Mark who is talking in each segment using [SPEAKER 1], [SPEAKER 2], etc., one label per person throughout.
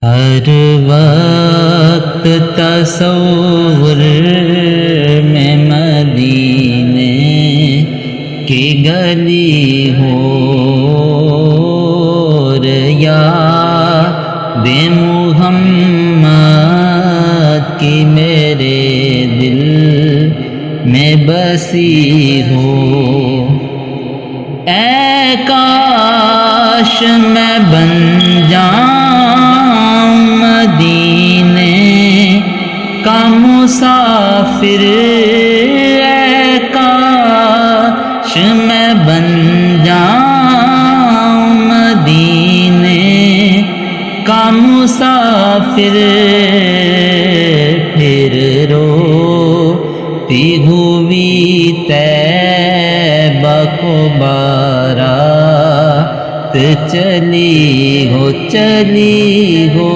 [SPEAKER 1] ہر وقت تصور میں مدینے کی گلی ہو یا بے محمد کی میرے دل میں بسی ہو۔ اے کاش میں بن جاؤں مدینے کا مسافر، اے کاش میں بن جاؤں مدینے کا مسافر، پھر روتی ہوئی طیبہ کو بارات چلی ہو،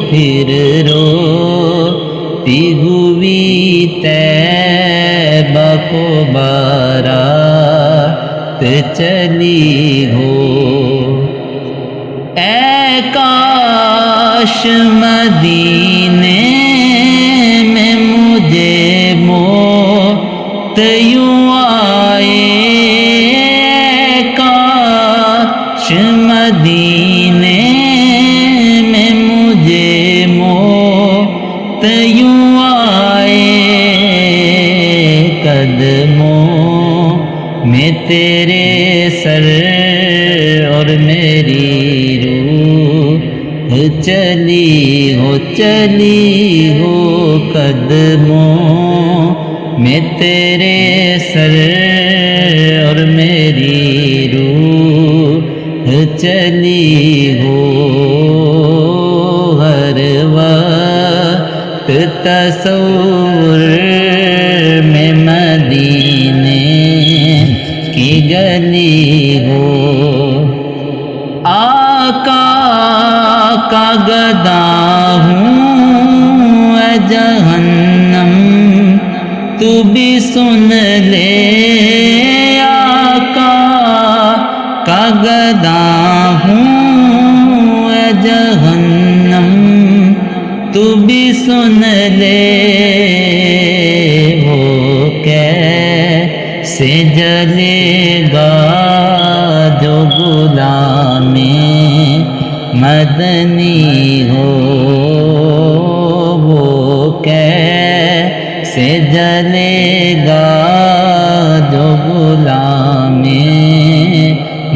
[SPEAKER 1] پھر روتی ہوئی طیبہ کو بارات چلی ہو۔ اے کاش مدینے میں مجھے موت یوں آئے، اے کاش مدینے میں مجھے موت یوں آئے، قدموں میں تیرے سر اور میری روح چلی ہو، قدموں میں تیرے سر اور میری روح چلی ہو۔ ہر وقت تصور میں مدینے کی گلی ہو، آقا کا گدا ہوں اے جہنم تو بھی سن لے، آقا کا گدا ہوں اے جہنم تو بھی سن لے، وہ کیسے جلے گا جو غلام مدنی ہو، وہ کیسے جلے گا جو غلام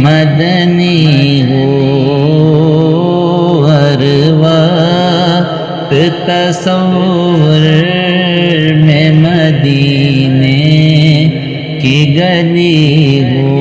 [SPEAKER 1] مدنی ہو۔ ہر وقت تصور میں مدینے کی گلی ہو۔